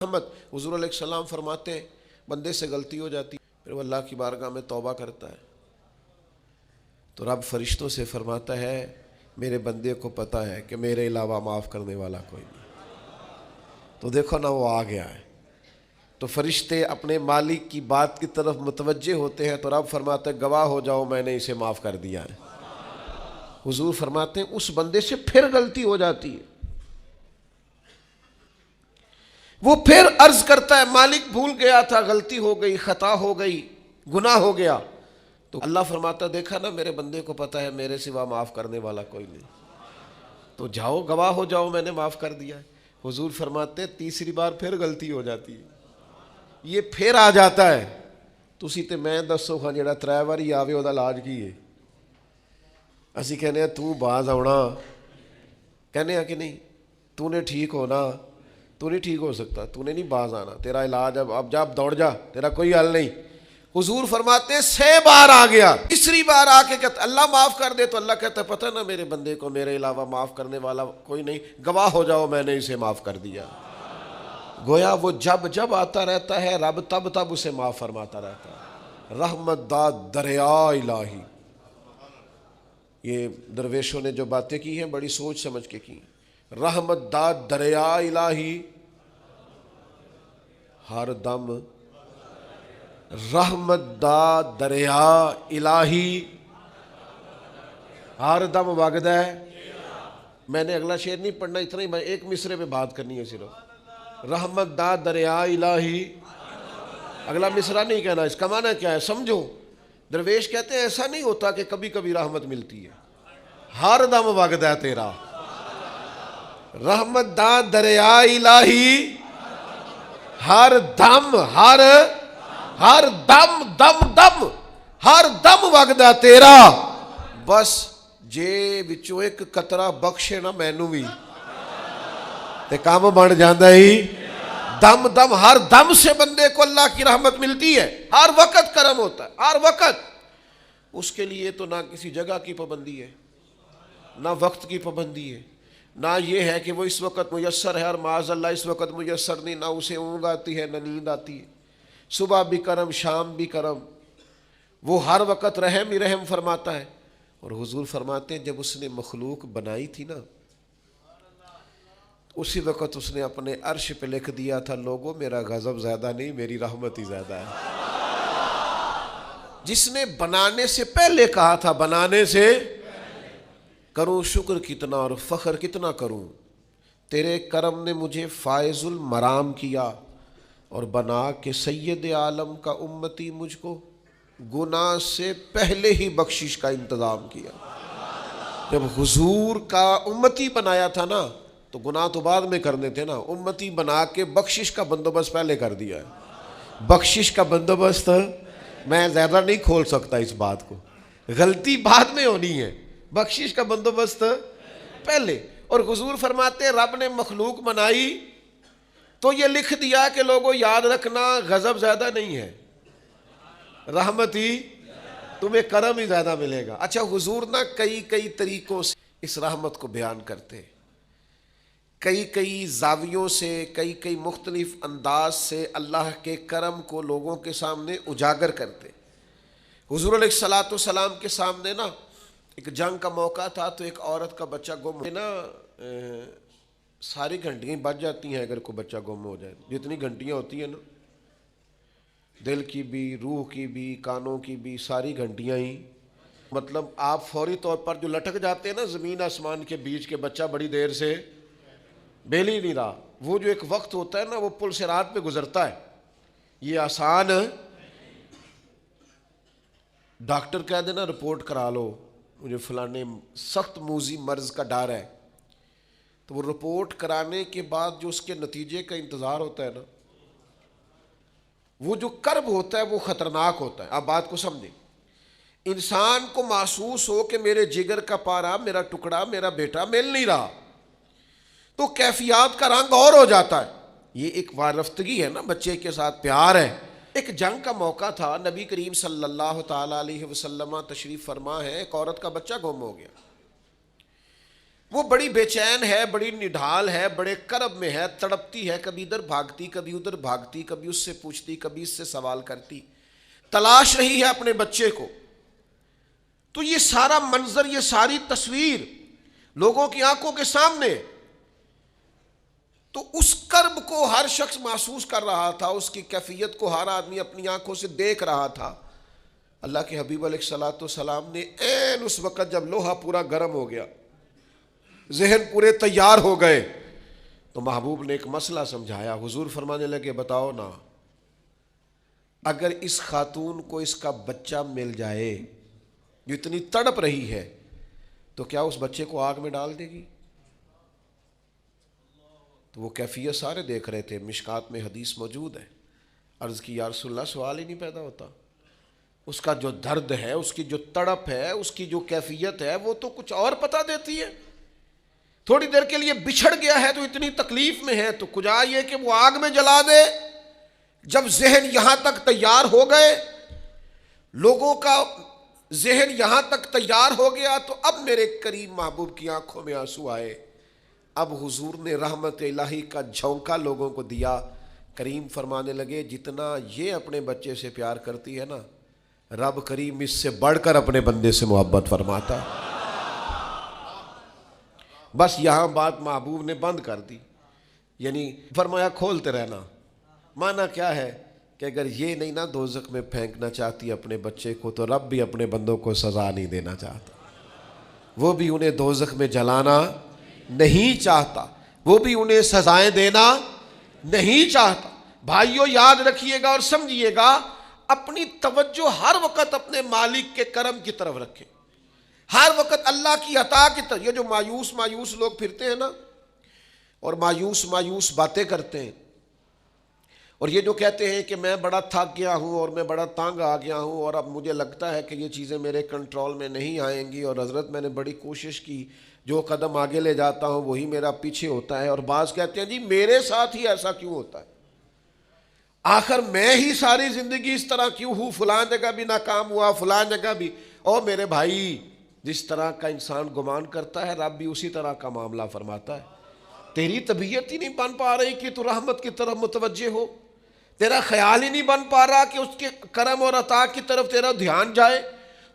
محمد حضور علیہ السلام فرماتے ہیں بندے سے غلطی ہو جاتی پھر وہ اللہ کی بارگاہ میں توبہ کرتا ہے تو رب فرشتوں سے فرماتا ہے میرے بندے کو پتہ ہے کہ میرے علاوہ معاف کرنے والا کوئی نہیں. تو دیکھو نا وہ آ گیا ہے. تو فرشتے اپنے مالک کی بات کی طرف متوجہ ہوتے ہیں تو رب فرماتا ہے گواہ ہو جاؤ میں نے اسے معاف کر دیا ہے. حضور فرماتے ہیں اس بندے سے پھر غلطی ہو جاتی ہے, وہ پھر عرض کرتا ہے مالک بھول گیا تھا, غلطی ہو گئی, خطا ہو گئی, گناہ ہو گیا. تو اللہ فرماتا دیکھا نا میرے بندے کو پتہ ہے میرے سوا معاف کرنے والا کوئی نہیں, تو جاؤ گواہ ہو جاؤ میں نے معاف کر دیا ہے. حضور فرماتے تیسری بار پھر غلطی ہو جاتی ہے, یہ پھر آ جاتا ہے. تسی تے میں دسو ہاں جڑا 3 واری آوے وہ علاج کی ہے؟ اسی کہنے ہیں تو باز آنا, کہنے ہیں کہ نہیں تو نے ٹھیک ہونا, تو نہیں ٹھیک ہو سکتا, تو نے نہیں باز آنا, تیرا علاج اب جا دوڑ جا, تیرا کوئی حل نہیں. حضور فرماتے ہیں 6 بار آ گیا, تیسری بار آ کے کہتا اللہ معاف کر دے, تو اللہ کہتا ہے پتہ نا میرے بندے کو میرے علاوہ معاف کرنے والا کوئی نہیں, گواہ ہو جاؤ میں نے اسے معاف کر دیا. گویا وہ جب آتا رہتا ہے رب تب اسے معاف فرماتا رہتا ہے. رحمت داد دریا الہی, یہ درویشوں نے جو باتیں کی ہیں بڑی سوچ سمجھ کے کی. رحمت داد دریا الہی ہر دم, رحمت دا دریا الہی ہر دم وگدا ہے. میں نے اگلا شعر نہیں پڑھنا, اتنا ہی میں ایک مصرے پہ بات کرنی ہے صرف. رحمت دا دریا الہی, اگلا مصرع نہیں کہنا. اس کا معنی کیا ہے سمجھو. درویش کہتے ہیں ایسا نہیں ہوتا کہ کبھی کبھی رحمت ملتی ہے, ہر دم وگدا ہے تیرا. رحمت دا دریا الہی ہر دم, ہر دم ہر دم وگدا تیرا. بس جے وچوں ایک قطرہ بخشے نا مینوں بھی تے کام بن جاندا ہی. دم ہر دم سے بندے کو اللہ کی رحمت ملتی ہے, ہر وقت کرم ہوتا ہے, ہر وقت. اس کے لیے تو نہ کسی جگہ کی پابندی ہے, نہ وقت کی پابندی ہے, نہ یہ ہے کہ وہ اس وقت میسر ہے اور معاذ اللہ اس وقت میسر نہیں, نہ اسے اونگ آتی ہے نہ نیند آتی ہے. صبح بھی کرم شام بھی کرم, وہ ہر وقت رحم ہی رحم فرماتا ہے. اور حضور فرماتے ہیں جب اس نے مخلوق بنائی تھی نا اسی وقت اس نے اپنے عرش پہ لکھ دیا تھا لوگوں میرا غضب زیادہ نہیں میری رحمت ہی زیادہ ہے. جس نے بنانے سے پہلے کہا تھا بنانے سے کروں شکر کتنا اور فخر کتنا کروں, تیرے کرم نے مجھے فائز المرام کیا اور بنا کے سید عالم کا امتی مجھ کو گناہ سے پہلے ہی بخشش کا انتظام کیا. جب حضور کا امتی بنایا تھا نا تو گناہ تو بعد میں کرنے تھے نا, امتی بنا کے بخشش کا بندوبست پہلے کر دیا ہے. بخشش کا بندوبست میں زیادہ نہیں کھول سکتا اس بات کو, غلطی بعد میں ہونی ہے, بخشش کا بندوبست پہلے. اور حضور فرماتے ہیں رب نے مخلوق بنائی تو یہ لکھ دیا کہ لوگوں یاد رکھنا غضب زیادہ نہیں ہے, رحمت ہی, تمہیں کرم ہی زیادہ ملے گا. اچھا حضور نا کئی طریقوں سے اس رحمت کو بیان کرتے, کئی زاویوں سے, کئی مختلف انداز سے اللہ کے کرم کو لوگوں کے سامنے اجاگر کرتے. حضور علیہ الصلوۃ والسلام کے سامنے نا ایک جنگ کا موقع تھا تو ایک عورت کا بچہ گم نا, ساری گھنٹیاں بج جاتی ہیں اگر کوئی بچہ گم ہو جائے, جتنی گھنٹیاں ہوتی ہیں نا دل کی بھی روح کی بھی کانوں کی بھی ساری گھنٹیاں ہی, مطلب آپ فوری طور پر جو لٹک جاتے ہیں نا زمین آسمان کے بیچ کے بچہ بڑی دیر سے بیل ہی نہیں رہا, وہ جو ایک وقت ہوتا ہے نا وہ پل صراط پہ گزرتا ہے, یہ آسان. ڈاکٹر کہہ دینا رپورٹ کرا لو مجھے فلانے سخت موذی مرض کا ڈر ہے, تو وہ رپورٹ کرانے کے بعد جو اس کے نتیجے کا انتظار ہوتا ہے نا وہ جو کرب ہوتا ہے وہ خطرناک ہوتا ہے. آپ بات کو سمجھیں, انسان کو محسوس ہو کہ میرے جگر کا پارا, میرا ٹکڑا, میرا بیٹا مل نہیں رہا تو کیفیات کا رنگ اور ہو جاتا ہے. یہ ایک وارفتگی ہے نا, بچے کے ساتھ پیار ہے. ایک جنگ کا موقع تھا, نبی کریم صلی اللہ تعالیٰ علیہ وسلم تشریف فرما ہے, ایک عورت کا بچہ گم ہو گیا. وہ بڑی بے چین ہے، بڑی نڈھال ہے، بڑے کرب میں ہے، تڑپتی ہے، کبھی ادھر بھاگتی کبھی ادھر بھاگتی، کبھی اس سے پوچھتی کبھی اس سے سوال کرتی، تلاش رہی ہے اپنے بچے کو۔ تو یہ سارا منظر، یہ ساری تصویر لوگوں کی آنکھوں کے سامنے، تو اس کرب کو ہر شخص محسوس کر رہا تھا، اس کی کیفیت کو ہر آدمی اپنی آنکھوں سے دیکھ رہا تھا۔ اللہ کے حبیب علیہ الصلوۃ والسلام نے عین اس وقت جب لوہا پورا گرم ہو گیا، ذہن پورے تیار ہو گئے، تو محبوب نے ایک مسئلہ سمجھایا۔ حضور فرمانے لگے بتاؤ نا، اگر اس خاتون کو اس کا بچہ مل جائے جو اتنی تڑپ رہی ہے، تو کیا اس بچے کو آگ میں ڈال دے گی؟ تو وہ کیفیت سارے دیکھ رہے تھے، مشکات میں حدیث موجود ہے۔ عرض کی یا رسول اللہ، سوال ہی نہیں پیدا ہوتا، اس کا جو درد ہے، اس کی جو تڑپ ہے، اس کی جو کیفیت ہے، وہ تو کچھ اور پتہ دیتی ہے۔ تھوڑی دیر کے لیے بچھڑ گیا ہے تو اتنی تکلیف میں ہے، تو کجا یہ کہ وہ آگ میں جلا دے۔ جب ذہن یہاں تک تیار ہو گئے، لوگوں کا ذہن یہاں تک تیار ہو گیا، تو اب میرے کریم محبوب کی آنکھوں میں آنسو آئے۔ اب حضور نے رحمت الہی کا جھونکا لوگوں کو دیا۔ کریم فرمانے لگے جتنا یہ اپنے بچے سے پیار کرتی ہے نا، رب کریم اس سے بڑھ کر اپنے بندے سے محبت فرماتا ہے۔ بس یہاں بات محبوب نے بند کر دی، یعنی فرمایا کھولتے رہنا۔ معنی کیا ہے کہ اگر یہ نہیں نا دوزخ میں پھینکنا چاہتی اپنے بچے کو، تو رب بھی اپنے بندوں کو سزا نہیں دینا چاہتا، وہ بھی انہیں دوزخ میں جلانا نہیں چاہتا، وہ بھی انہیں سزائیں دینا نہیں چاہتا۔ بھائیو یاد رکھیے گا اور سمجھیے گا، اپنی توجہ ہر وقت اپنے مالک کے کرم کی طرف رکھیں، ہر وقت اللہ کی عطا کی طرف۔ یہ جو مایوس لوگ پھرتے ہیں نا، اور مایوس باتیں کرتے ہیں، اور یہ جو کہتے ہیں کہ میں بڑا تھک گیا ہوں اور میں بڑا تنگ آ گیا ہوں اور اب مجھے لگتا ہے کہ یہ چیزیں میرے کنٹرول میں نہیں آئیں گی، اور حضرت میں نے بڑی کوشش کی، جو قدم آگے لے جاتا ہوں وہی میرا پیچھے ہوتا ہے، اور بعض کہتے ہیں جی میرے ساتھ ہی ایسا کیوں ہوتا ہے، آخر میں ہی ساری زندگی اس طرح کیوں ہوں، فلاں جگہ بھی ناکام ہوا، فلاں جگہ بھی۔ اور میرے بھائی، جس طرح کا انسان گمان کرتا ہے، رب بھی اسی طرح کا معاملہ فرماتا ہے۔ تیری طبیعت ہی نہیں بن پا رہی کہ تو رحمت کی طرف متوجہ ہو، تیرا خیال ہی نہیں بن پا رہا کہ اس کے کرم اور عطا کی طرف تیرا دھیان جائے،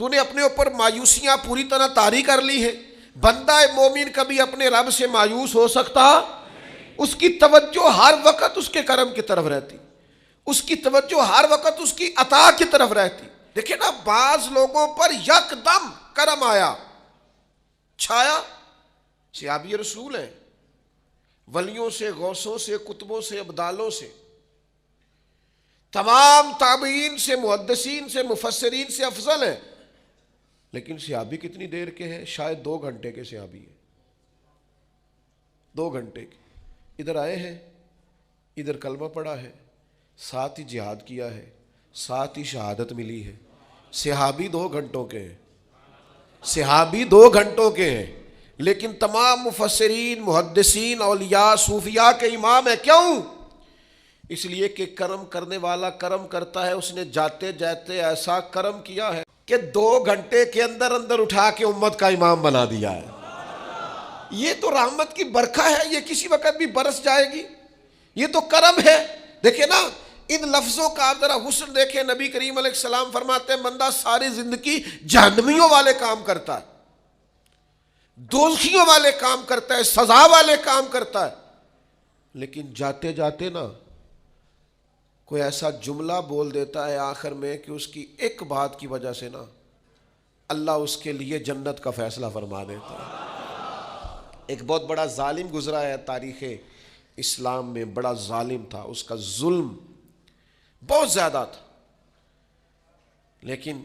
تو نے اپنے اوپر مایوسیاں پوری طرح طاری کر لی ہیں۔ بندہ مومن کبھی اپنے رب سے مایوس ہو سکتا؟ اس کی توجہ ہر وقت اس کے کرم کی طرف رہتی، اس کی توجہ ہر وقت اس کی عطا کی طرف رہتی۔ دیکھیں نا، بعض لوگوں پر یک دم کرم آیا، چھایا، صحابی رسول ہیں، ولیوں سے، غوثوں سے، کتبوں سے، ابدالوں سے، تمام تابعین سے، محدثین سے، مفسرین سے افضل ہیں، لیکن صحابی کتنی دیر کے ہیں؟ شاید 2 گھنٹے کے صحابی ہیں، 2 گھنٹے کے۔ ادھر آئے ہیں، ادھر کلمہ پڑھا ہے، ساتھ ہی جہاد کیا ہے، ساتھ ہی شہادت ملی ہے۔ صحابی 2 گھنٹوں کے ہیں، صحابی 2 گھنٹوں کے ہیں، لیکن تمام مفسرین، محدثین، اولیاء، صوفیاء کے امام ہیں۔ کیوں؟ اس لیے کہ کرم کرنے والا کرم کرتا ہے، اس نے جاتے جاتے ایسا کرم کیا ہے کہ 2 گھنٹے کے اندر اندر اٹھا کے امت کا امام بنا دیا ہے۔ یہ تو رحمت کی برکھا ہے، یہ کسی وقت بھی برس جائے گی، یہ تو کرم ہے۔ دیکھیں نا، ان لفظوں کا آپ ذرا حسن دیکھیں۔ نبی کریم علیہ السلام فرماتے ہیں بندہ ساری زندگی جہنمیوں والے کام کرتا ہے، دوزخیوں والے کام کرتا ہے، سزا والے کام کرتا ہے، لیکن جاتے جاتے نا کوئی ایسا جملہ بول دیتا ہے آخر میں کہ اس کی ایک بات کی وجہ سے نا اللہ اس کے لیے جنت کا فیصلہ فرما دیتا ہے۔ ایک بہت بڑا ظالم گزرا ہے تاریخ اسلام میں، بڑا ظالم تھا، اس کا ظلم بہت زیادہ تھا، لیکن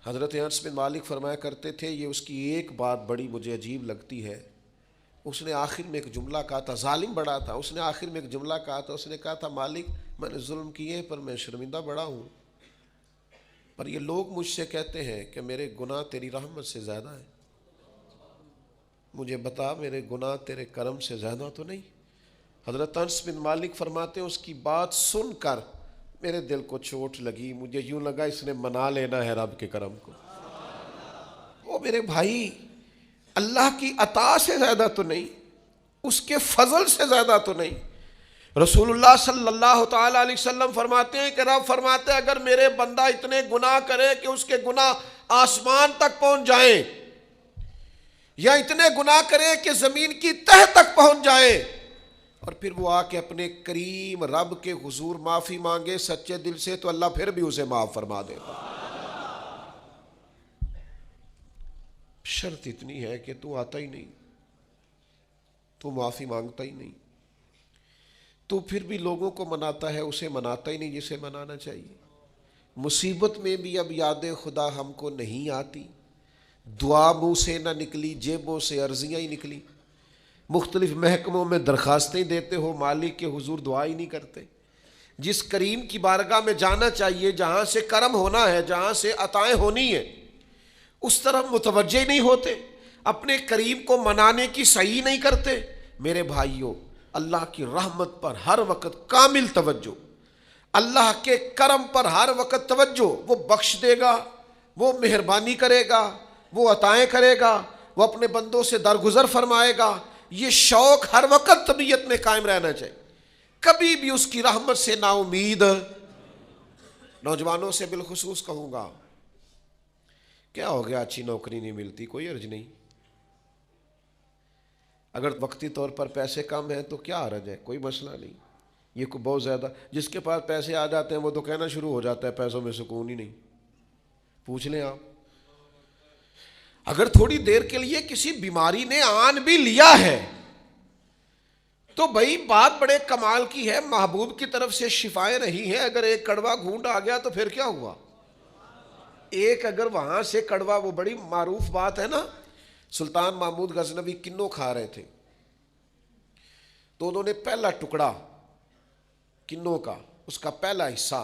حضرت انس بن مالک فرمایا کرتے تھے، یہ اس کی ایک بات بڑی مجھے عجیب لگتی ہے، اس نے آخر میں ایک جملہ کہا تھا، ظالم بڑا تھا، اس نے آخر میں ایک جملہ کہا تھا، اس نے کہا تھا مالک میں نے ظلم کیے پر میں شرمندہ بڑا ہوں، پر یہ لوگ مجھ سے کہتے ہیں کہ میرے گناہ تیری رحمت سے زیادہ ہیں، مجھے بتا میرے گناہ تیرے کرم سے زیادہ تو نہیں؟ حضرت انس بن مالک فرماتے ہیں اس کی بات سن کر میرے دل کو چوٹ لگی، مجھے یوں لگا اس نے منا لینا ہے رب کے کرم کو۔ وہ میرے بھائی، اللہ کی عطا سے زیادہ تو نہیں، اس کے فضل سے زیادہ تو نہیں۔ رسول اللہ صلی اللہ تعالی علیہ وسلم فرماتے ہیں کہ رب فرماتے ہیں اگر میرے بندہ اتنے گناہ کرے کہ اس کے گناہ آسمان تک پہنچ جائیں، یا اتنے گناہ کرے کہ زمین کی تہ تک پہنچ جائے، اور پھر وہ آ کے اپنے کریم رب کے حضور معافی مانگے سچے دل سے، تو اللہ پھر بھی اسے معاف فرما دے گا۔ شرط اتنی ہے کہ تو آتا ہی نہیں، تو معافی مانگتا ہی نہیں، تو پھر بھی لوگوں کو مناتا ہے، اسے مناتا ہی نہیں جسے منانا چاہیے۔ مصیبت میں بھی اب یاد خدا ہم کو نہیں آتی، دعا منہ سے نہ نکلی، جیبوں سے عرضیاں ہی نکلی، مختلف محکموں میں درخواستیں دیتے ہو، مالک کے حضور دعا ہی نہیں کرتے۔ جس کریم کی بارگاہ میں جانا چاہیے، جہاں سے کرم ہونا ہے، جہاں سے عطائیں ہونی ہے، اس طرف متوجہ نہیں ہوتے، اپنے کریم کو منانے کی صحیح نہیں کرتے۔ میرے بھائیوں، اللہ کی رحمت پر ہر وقت کامل توجہ، اللہ کے کرم پر ہر وقت توجہ، وہ بخش دے گا، وہ مہربانی کرے گا، وہ عطائیں کرے گا، وہ اپنے بندوں سے درگزر فرمائے گا۔ یہ شوق ہر وقت طبیعت میں قائم رہنا چاہیے، کبھی بھی اس کی رحمت سے نا امید۔ نوجوانوں سے بالخصوص کہوں گا، کیا ہو گیا اچھی نوکری نہیں ملتی، کوئی حرج نہیں، اگر وقتی طور پر پیسے کم ہیں تو کیا حرج ہے، کوئی مسئلہ نہیں۔ یہ کوئی بہت زیادہ، جس کے پاس پیسے آ جاتے ہیں وہ تو کہنا شروع ہو جاتا ہے پیسوں میں سکون ہی نہیں، پوچھ لیں آپ۔ اگر تھوڑی دیر کے لیے کسی بیماری نے آن بھی لیا ہے تو بھائی بات بڑے کمال کی ہے، محبوب کی طرف سے شفائیں رہی ہیں۔ اگر ایک کڑوا گھونٹ آ گیا تو پھر کیا ہوا، ایک اگر وہاں سے کڑوا، وہ بڑی معروف بات ہے نا، سلطان محمود غزنوی کنو کھا رہے تھے تو انہوں نے پہلا ٹکڑا کنو کا، اس کا پہلا حصہ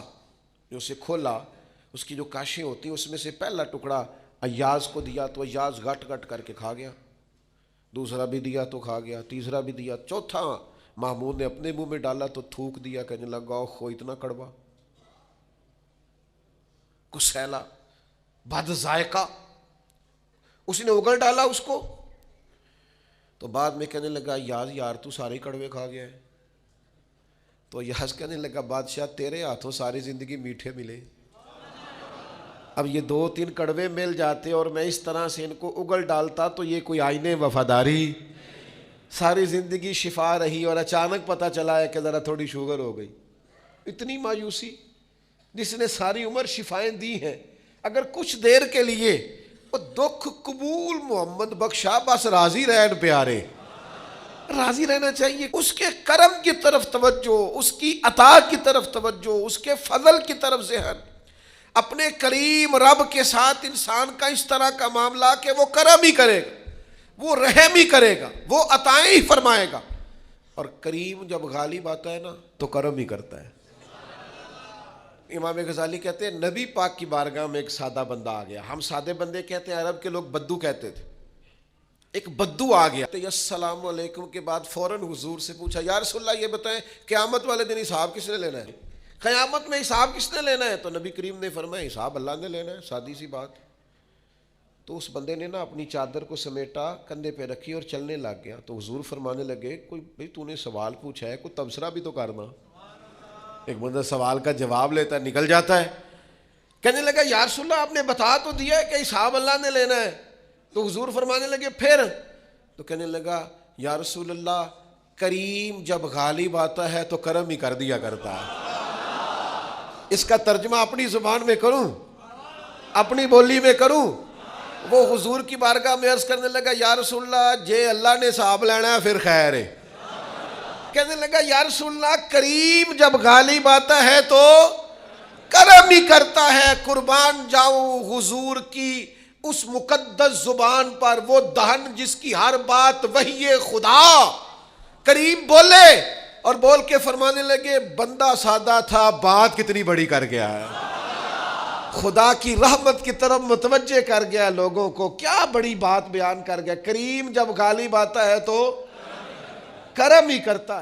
جو اسے کھولا، اس کی جو کاشیں ہوتی ہیں اس میں سے پہلا ٹکڑا ایاز کو دیا تو ایاز گٹ گٹ کر کے کھا گیا، دوسرا بھی دیا تو کھا گیا، تیسرا بھی دیا، چوتھا محمود نے اپنے منہ میں ڈالا تو تھوک دیا، کہنے لگا خو اتنا کڑوا، کسیلا، بد ذائقہ، اس نے اگل ڈالا اس کو، تو بعد میں کہنے لگا یار تو سارے کڑوے کھا گیا ہے، تو یاز کہنے لگا بادشاہ تیرے ہاتھوں ساری زندگی میٹھے ملے، اب یہ 2-3 کڑوے مل جاتے اور میں اس طرح سے ان کو اگل ڈالتا تو یہ کوئی آئینے وفاداری، ساری زندگی شفا رہی اور اچانک پتہ چلا ہے کہ ذرا تھوڑی شوگر ہو گئی۔ اتنی مایوسی، جس نے ساری عمر شفائیں دی ہیں، اگر کچھ دیر کے لیے وہ دکھ قبول محمد بخشا، بس راضی رہن پیارے، راضی رہنا چاہیے۔ اس کے کرم کی طرف توجہ، اس کی عطا کی طرف توجہ، اس کے فضل کی طرف ذہن، اپنے کریم رب کے ساتھ انسان کا اس طرح کا معاملہ کہ وہ کرم ہی کرے گا، وہ رحم ہی کرے گا، وہ عطائیں ہی فرمائے گا، اور کریم جب غالب آتا ہے نا تو کرم ہی کرتا ہے۔ امام غزالی کہتے ہیں نبی پاک کی بارگاہ میں ایک سادہ بندہ آ گیا، ہم سادے بندے کہتے ہیں، عرب کے لوگ بدو کہتے تھے، ایک بدو آ گیا، السلام علیکم کے بعد فوراً حضور سے پوچھا یا رسول اللہ یہ بتائیں قیامت والے دن حساب کس نے لینا ہے، قیامت میں حساب کس نے لینا ہے؟ تو نبی کریم نے فرمایا حساب اللہ نے لینا ہے، سادی سی بات۔ تو اس بندے نے نا اپنی چادر کو سمیٹا، کندھے پہ رکھی اور چلنے لگ گیا، تو حضور فرمانے لگے کوئی بھئی تو نے سوال پوچھا ہے، کوئی تبصرہ بھی تو کرنا۔ ایک بندہ سوال کا جواب لیتا ہے نکل جاتا ہے، کہنے لگا یا رسول اللہ آپ نے بتا تو دیا ہے کہ حساب اللہ نے لینا ہے، تو حضور فرمانے لگے پھر؟ تو کہنے لگا یا رسول اللہ کریم جب غالب آتا ہے تو کرم ہی کر دیا کرتا ہے۔ اس کا ترجمہ اپنی زبان میں کروں، اپنی بولی میں کروں، وہ حضور کی بارگاہ میں عرض کرنے لگا یا رسول اللہ جے اللہ نے حساب لینا ہے پھر خیر ہے، کہنے لگا یا رسول اللہ کریم جب غالب آتا ہے تو کرم ہی کرتا ہے، قربان جاؤں حضور کی اس مقدس زبان پر، وہ دہن جس کی ہر بات وحی خدا، کریم بولے اور بول کے فرمانے لگے بندہ سادہ تھا بات کتنی بڑی کر گیا ہے، خدا کی رحمت کی طرف متوجہ کر گیا لوگوں کو، کیا بڑی بات بیان کر گیا۔ کریم جب غالب آتا ہے تو کرم ہی کرتا ہے۔